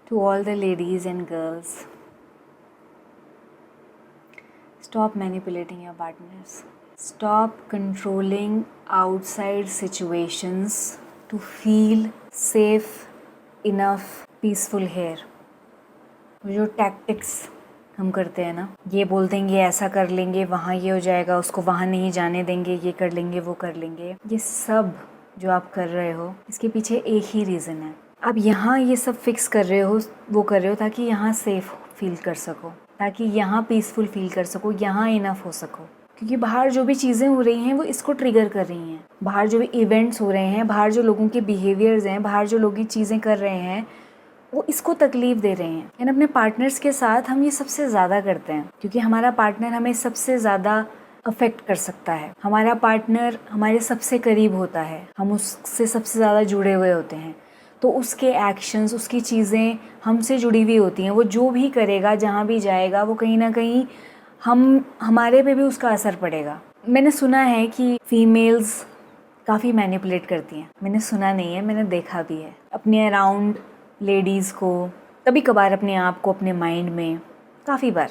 To all the ladies and girls, stop manipulating your partners. Stop controlling outside situations to feel safe enough, peaceful here. जो tactics हम करते हैं ना, ये बोल देंगे ऐसा कर लेंगे, वहाँ ये हो जाएगा, उसको वहाँ नहीं जाने देंगे, ये कर लेंगे, वो कर लेंगे, ये सब जो आप कर रहे हो इसके पीछे एक ही रीज़न है। आप यहाँ ये सब फिक्स कर रहे हो, वो कर रहे हो ताकि यहाँ सेफ फील कर सको, ताकि यहाँ पीसफुल फील कर सको, यहाँ इनफ हो सको। क्योंकि बाहर जो भी चीज़ें हो रही हैं वो इसको ट्रिगर कर रही हैं। बाहर जो भी इवेंट्स हो रहे हैं, बाहर जो लोगों के बिहेवियर्स हैं, बाहर जो लोग ये चीज़ें कर रहे हैं वो इसको तकलीफ़ दे रहे हैं। एंड अपने पार्टनर्स के साथ हम ये सबसे ज़्यादा करते हैं क्योंकि हमारा पार्टनर हमें सबसे ज़्यादा अफेक्ट कर सकता है। हमारा पार्टनर हमारे सबसे करीब होता है, हम उससे सबसे ज़्यादा जुड़े हुए होते हैं, तो उसके एक्शंस, उसकी चीज़ें हमसे जुड़ी हुई होती हैं। वो जो भी करेगा, जहाँ भी जाएगा, वो कहीं ना कहीं हमारे पे भी उसका असर पड़ेगा। मैंने सुना है कि फीमेल्स काफ़ी मैनिपुलेट करती हैं। मैंने सुना नहीं है, मैंने देखा भी है अपने अराउंड लेडीज़ को, कभी कभार अपने आप को, अपने माइंड में, काफ़ी बार,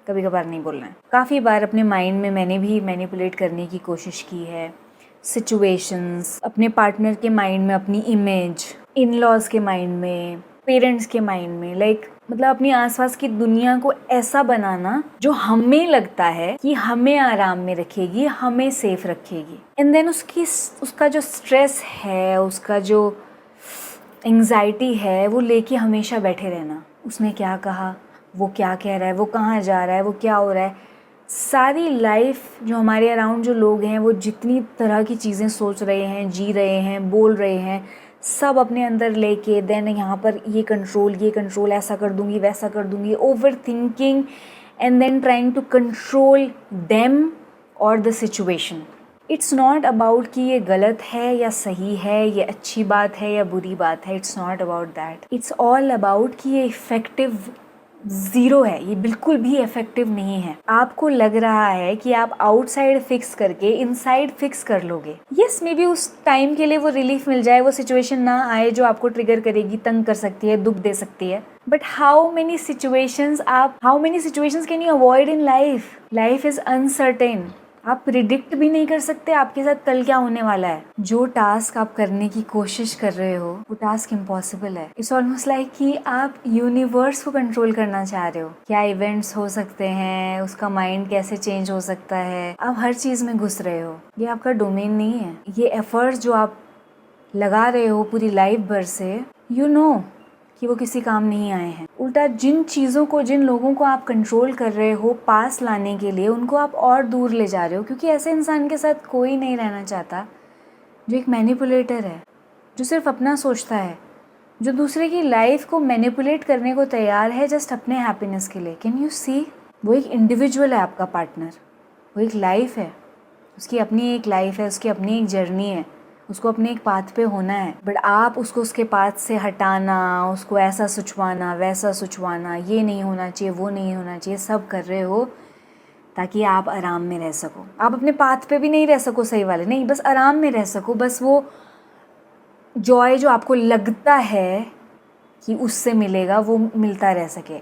कभी कभार नहीं बोलना है, काफ़ी बार अपने माइंड में मैंने भी मैनिपुलेट करने की कोशिश की है। सिचुएशंस, अपने पार्टनर के माइंड में अपनी इमेज, इन लॉज के माइंड में, पेरेंट्स के माइंड में, मतलब अपनी आसपास की दुनिया को ऐसा बनाना जो हमें लगता है कि हमें आराम में रखेगी, हमें सेफ रखेगी। एंड देन उसका जो स्ट्रेस है, उसका जो एंग्जाइटी है, वो लेके हमेशा बैठे रहना। उसने क्या कहा, वो क्या कह रहा है, वो कहाँ जा रहा है, वो क्या हो रहा है। सारी लाइफ जो हमारे अराउंड जो लोग हैं वो जितनी तरह की चीज़ें सोच रहे हैं, जी रहे हैं, बोल रहे हैं, सब अपने अंदर लेके देन यहाँ पर ये कंट्रोल, ऐसा कर दूँगी, वैसा कर दूँगी, overthinking and then trying to control them और the situation. It's not about कि ये गलत है या सही है, ये अच्छी बात है या बुरी बात है। It's not about that. It's all about कि ये इफ़ेक्टिव ज़ीरो है, ये बिल्कुल भी इफ़ेक्टिव नहीं है। आपको लग रहा है कि आप आउटसाइड फिक्स करके इनसाइड फिक्स कर लोगे। यस, मे बी उस टाइम के लिए वो रिलीफ मिल जाए, वो सिचुएशन ना आए जो आपको ट्रिगर करेगी, तंग कर सकती है, दुख दे सकती है। But how many situations can you avoid in life? Life is uncertain. आप प्रिडिक्ट भी नहीं कर सकते आपके साथ कल क्या होने वाला है। जो टास्क आप करने की कोशिश कर रहे हो वो टास्क इम्पॉसिबल है। इट्स ऑलमोस्ट लाइक कि आप यूनिवर्स को कंट्रोल करना चाह रहे हो। क्या इवेंट्स हो सकते हैं, उसका माइंड कैसे चेंज हो सकता है, आप हर चीज़ में घुस रहे हो। ये आपका डोमेन नहीं है। ये एफर्ट्स जो आप लगा रहे हो पूरी लाइफ भर से, यू नो कि वो किसी काम नहीं आए हैं। उल्टा जिन चीज़ों को, जिन लोगों को आप कंट्रोल कर रहे हो पास लाने के लिए, उनको आप और दूर ले जा रहे हो। क्योंकि ऐसे इंसान के साथ कोई नहीं रहना चाहता जो एक मैनिपुलेटर है, जो सिर्फ अपना सोचता है, जो दूसरे की लाइफ को मैनिपुलेट करने को तैयार है जस्ट अपने हैप्पीनेस के लिए। Can you see? वो एक इंडिविजुअल है आपका पार्टनर, वो एक लाइफ है, उसकी अपनी एक लाइफ है, उसकी अपनी एक जर्नी है, उसको अपने एक पाथ पे होना है। बट आप उसको उसके पाथ से हटाना, उसको ऐसा सुचवाना, वैसा सुचवाना, ये नहीं होना चाहिए, वो नहीं होना चाहिए, सब कर रहे हो ताकि आप आराम में रह सको। आप अपने पाथ पे भी नहीं रह सको सही वाले, नहीं, बस आराम में रह सको। बस वो जॉय जो आपको लगता है कि उससे मिलेगा वो मिलता रह सके।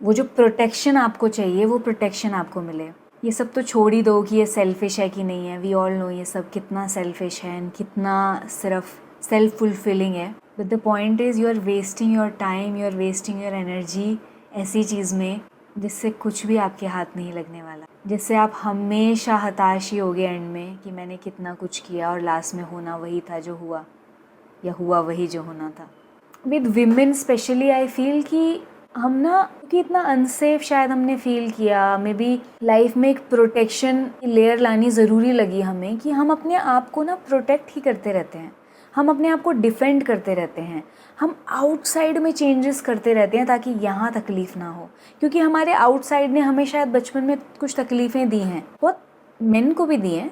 वो जो प्रोटेक्शन आपको चाहिए वो प्रोटेक्शन आपको मिले। ये सब तो छोड़ ही दो कि ये सेल्फिश है कि नहीं है। वी ऑल नो ये सब कितना सेल्फिश है एंड कितना सिर्फ सेल्फ फुलफिलिंग है। But the point is you are wasting your time, you are wasting your energy ऐसी चीज़ में जिससे कुछ भी आपके हाथ नहीं लगने वाला, जिससे आप हमेशा हताश ही होगे एंड में कि मैंने कितना कुछ किया और लास्ट में होना वही था जो हुआ, या हुआ वही जो होना था। With women specially I feel कि हम ना, क्योंकि इतना अनसेफ शायद हमने फील किया, मे बी लाइफ में एक प्रोटेक्शन की लेयर लानी ज़रूरी लगी हमें कि हम अपने आप को ना प्रोटेक्ट ही करते रहते हैं, हम अपने आप को डिफेंड करते रहते हैं, हम आउटसाइड में चेंजेस करते रहते हैं ताकि यहाँ तकलीफ़ ना हो। क्योंकि हमारे आउटसाइड ने हमें शायद बचपन में कुछ तकलीफ़ें दी हैं, बहुत मेन को भी दी हैं,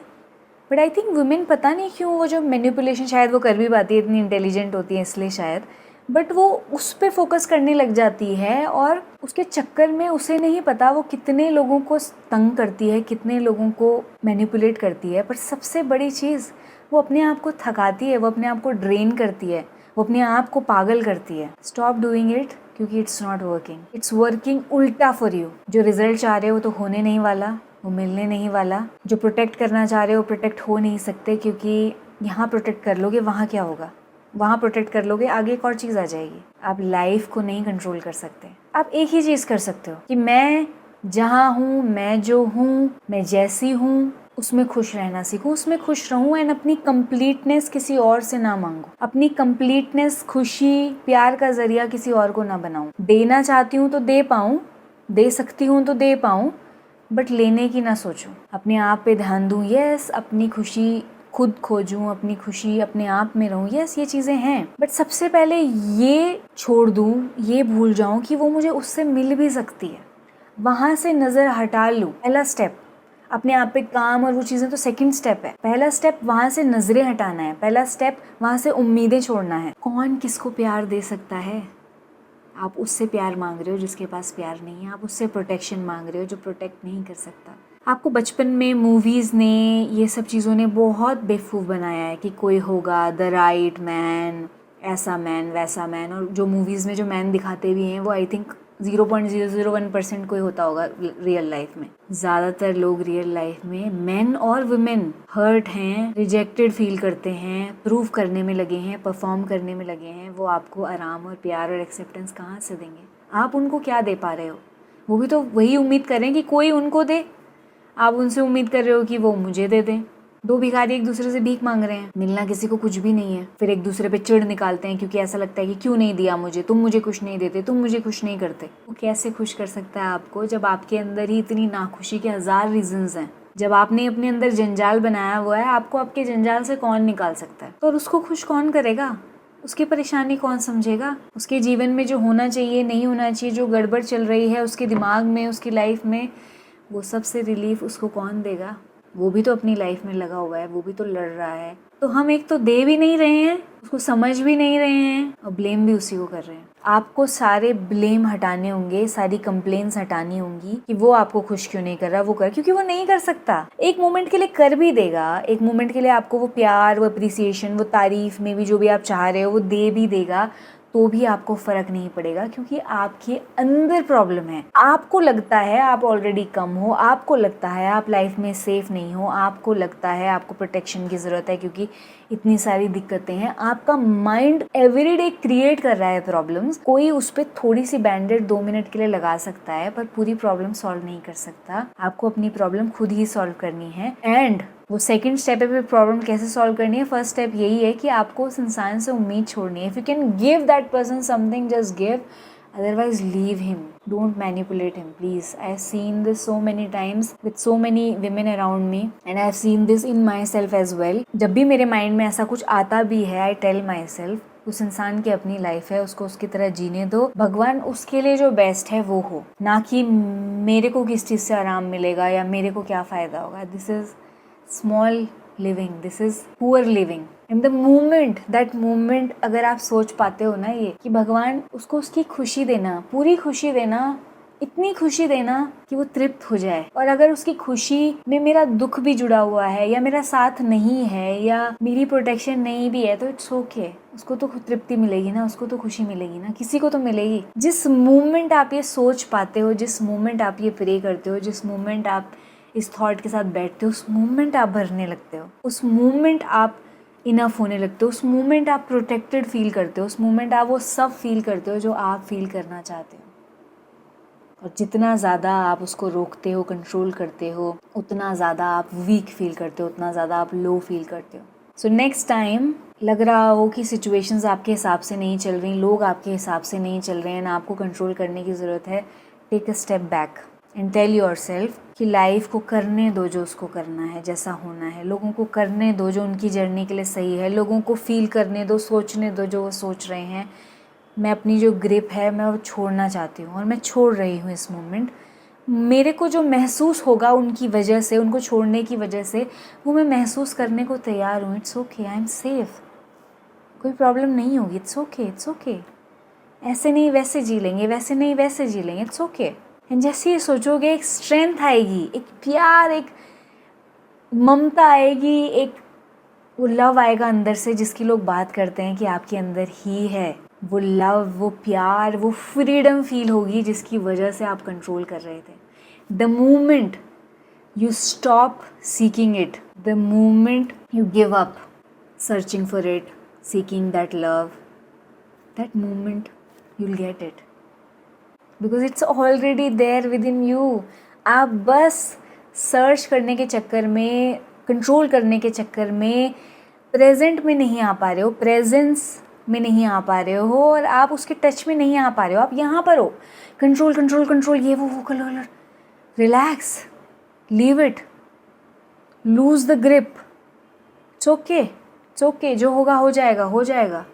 बट आई थिंक वुमेन पता नहीं क्यों वो जो मैनिपुलेशन शायद वो कर भी पाती है, इतनी इंटेलिजेंट होती है इसलिए शायद, बट वो उस पर फोकस करने लग जाती है और उसके चक्कर में उसे नहीं पता वो कितने लोगों को तंग करती है, कितने लोगों को मैनिपुलेट करती है। पर सबसे बड़ी चीज़, वो अपने आप को थकाती है, वो अपने आप को ड्रेन करती है, वो अपने आप को पागल करती है। Stop doing it. क्योंकि it's not working, it's working उल्टा फॉर यू। जो रिजल्ट चाह रहे हो तो होने नहीं वाला, वो मिलने नहीं वाला। जो प्रोटेक्ट करना चाह रहे हो प्रोटेक्ट हो नहीं सकते, क्योंकि यहाँ प्रोटेक्ट कर लोगे वहाँ क्या होगा, वहाँ प्रोटेक्ट कर लोगे आगे एक और चीज़ आ जाएगी। आप लाइफ को नहीं कंट्रोल कर सकते। आप एक ही चीज़ कर सकते हो कि मैं जहाँ हूँ, मैं जो हूँ, मैं जैसी हूँ उसमें खुश रहना सीखूं, उसमें खुश रहूं एंड अपनी कंप्लीटनेस किसी और से ना मांगूं। अपनी कंप्लीटनेस, खुशी, प्यार का जरिया किसी और को ना बनाऊं। देना चाहती हूँ तो दे पाऊँ, दे सकती हूँ तो दे पाऊँ, बट लेने की ना सोचूं। अपने आप पे ध्यान दूं, यस, अपनी खुशी खुद खोजूं, अपनी खुशी अपने आप में रहूं, यस, ये चीज़ें हैं। बट सबसे पहले ये छोड़ दूं, ये भूल जाऊं कि वो मुझे उससे मिल भी सकती है। वहाँ से नज़र हटा लूँ। पहला स्टेप अपने आप पे काम और वो चीज़ें तो सेकंड स्टेप है। पहला स्टेप वहाँ से नज़रें हटाना है। पहला स्टेप वहाँ से उम्मीदें छोड़ना है। कौन किसको प्यार दे सकता है? आप उससे प्यार मांग रहे हो जिसके पास प्यार नहीं है। आप उससे प्रोटेक्शन मांग रहे हो जो प्रोटेक्ट नहीं कर सकता। आपको बचपन में मूवीज़ ने, ये सब चीज़ों ने बहुत बेवकूफ़ बनाया है कि कोई होगा द राइट मैन, ऐसा मैन, वैसा मैन। और जो मूवीज़ में जो मैन दिखाते भी हैं वो आई थिंक 0.001% कोई होता होगा रियल लाइफ में। ज़्यादातर लोग रियल लाइफ में, मेन और वुमेन, हर्ट हैं, रिजेक्टेड फील करते हैं, प्रूव करने में लगे हैं, परफॉर्म करने में लगे हैं। वो आपको आराम और प्यार और एक्सेप्टेंस कहाँ से देंगे? आप उनको क्या दे पा रहे हो? वो भी तो वही उम्मीद करें कि कोई उनको दे। आप उनसे उम्मीद कर रहे हो कि वो मुझे दे दें। दो भिखारी एक दूसरे से भीख मांग रहे हैं, मिलना किसी को कुछ भी नहीं है। फिर एक दूसरे पे चिढ़ निकालते हैं क्योंकि ऐसा लगता है कि क्यों नहीं दिया मुझे, तुम मुझे खुश नहीं देते, तुम मुझे खुश नहीं करते। वो कैसे खुश कर सकता है आपको जब आपके अंदर ही इतनी नाखुशी के 1000 रीजंस हैं? जब आपने अपने अंदर जंजाल बनाया हुआ है, आपको आपके जंजाल से कौन निकाल सकता है? तो उसको खुश कौन करेगा? उसकी परेशानी कौन समझेगा? उसके जीवन में जो होना चाहिए, नहीं होना चाहिए, जो गड़बड़ चल रही है उसके दिमाग में, उसकी लाइफ में, वो सबसे रिलीफ उसको कौन देगा? वो भी तो अपनी लाइफ में लगा हुआ है, वो भी तो लड़ रहा है। तो हम एक तो दे भी नहीं रहे हैं, उसको समझ भी नहीं रहे हैं और ब्लेम भी उसी को कर रहे हैं। आपको सारे ब्लेम हटाने होंगे, सारी कंप्लेंट्स हटानी होंगी कि वो आपको खुश क्यों नहीं कर रहा, वो कर, क्योंकि वो नहीं कर सकता। एक मोमेंट के लिए कर भी देगा, एक मोमेंट के लिए आपको वो प्यार, वो अप्रिसिएशन, वो तारीफ में भी जो भी आप चाह रहे हो वो दे भी देगा, तो भी आपको फ़र्क नहीं पड़ेगा, क्योंकि आपके अंदर प्रॉब्लम है। आपको लगता है आप ऑलरेडी कम हो, आपको लगता है आप लाइफ में सेफ नहीं हो, आपको लगता है आपको प्रोटेक्शन की ज़रूरत है क्योंकि इतनी सारी दिक्कतें हैं। आपका माइंड एवरीडे क्रिएट कर रहा है प्रॉब्लम्स। कोई उस पर थोड़ी सी बैंडेड 2 मिनट के लिए लगा सकता है, पर पूरी प्रॉब्लम सॉल्व नहीं कर सकता। आपको अपनी प्रॉब्लम खुद ही सॉल्व करनी है। एंड वो सेकंड स्टेप है, प्रॉब्लम कैसे सॉल्व करनी है। फर्स्ट स्टेप यही है कि आपको उस इंसान से उम्मीद छोड़नी है। If you can give that person something, just give, otherwise leave him. Don't manipulate him, please. I have seen this so many times with so many women around me and I have seen this in myself as well. जब भी मेरे mind में ऐसा कुछ आता भी है, I tell myself उस इंसान की अपनी लाइफ है, उसको उसकी तरह जीने दो। भगवान उसके लिए जो बेस्ट है वो हो, ना कि मेरे को किस चीज़ से आराम मिलेगा या मेरे को क्या फ़ायदा होगा। This is small living, this is poor leaving. In the moment, that moment अगर आप सोच पाते हो ना ये कि भगवान उसको उसकी खुशी देना, पूरी खुशी देना, इतनी खुशी देना कि वो तृप्त हो जाए। और अगर उसकी खुशी में मेरा दुख भी जुड़ा हुआ है या मेरा साथ नहीं है या मेरी प्रोटेक्शन नहीं भी है तो इट्स ओके। उसको तो तृप्ति मिलेगी ना, उसको तो खुशी मिलेगी ना, किसी को तो मिलेगी। जिस मोमेंट आप ये सोच पाते हो, जिस मोमेंट आप ये प्रे करते हो, जिस मोमेंट आप इस थॉट के साथ बैठते हो, उस मोमेंट आप भरने लगते हो, उस मोमेंट आप इनफ होने लगते हो, उस मोमेंट आप प्रोटेक्टेड फील करते हो, उस मोमेंट आप वो सब फील करते हो जो आप फील करना चाहते हो। और जितना ज़्यादा आप उसको रोकते हो, कंट्रोल करते हो, उतना ज़्यादा आप वीक फील करते हो, उतना ज़्यादा आप लो फील करते हो। सो नेक्स्ट टाइम लग रहा हो कि सिचुएशंस आपके हिसाब से नहीं चल रही, लोग आपके हिसाब से नहीं चल रहे हैं ना, आपको कंट्रोल करने की ज़रूरत है, take a step back and tell yourself कि लाइफ को करने दो जो उसको करना है, जैसा होना है। लोगों को करने दो जो उनकी जर्नी के लिए सही है। लोगों को फील करने दो, सोचने दो जो वो सोच रहे हैं। मैं अपनी जो ग्रिप है मैं वो छोड़ना चाहती हूँ और मैं छोड़ रही हूँ इस मोमेंट। मेरे को जो महसूस होगा उनकी वजह से, उनको छोड़ने की वजह से, वो मैं महसूस करने को तैयार हूँ। It's okay, I am safe, कोई प्रॉब्लम नहीं होगी। It's okay, it's okay. ऐसे नहीं वैसे जी लेंगे, वैसे नहीं वैसे जी लेंगे, इट्स ओके। एंड जैसे ये सोचोगे एक स्ट्रेंथ आएगी, एक प्यार, एक ममता आएगी, एक वो लव आएगा अंदर से जिसकी लोग बात करते हैं कि आपके अंदर ही है। वो लव, वो प्यार, वो फ्रीडम फील होगी जिसकी वजह से आप कंट्रोल कर रहे थे. The moment you stop seeking it, the moment you give up searching for it, seeking that love, that moment you'll get it because it's already there within you. आप बस सर्च करने के चक्कर में, कंट्रोल करने के चक्कर में प्रेजेंट में नहीं आ पा रहे हो, प्रेजेंस में नहीं आ पा रहे हो और आप उसके टच में नहीं आ पा रहे हो. आप यहाँ पर हो, कंट्रोल कंट्रोल कंट्रोल, ये वो colour. Relax, leave it, lose the grip. It's okay, जो होगा हो जाएगा.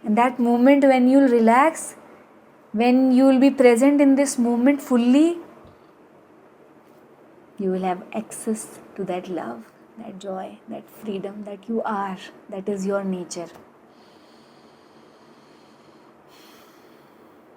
And that moment when you will relax, when you will be present in this moment fully, you will have access to that love, that joy, that freedom that you are, that is your nature.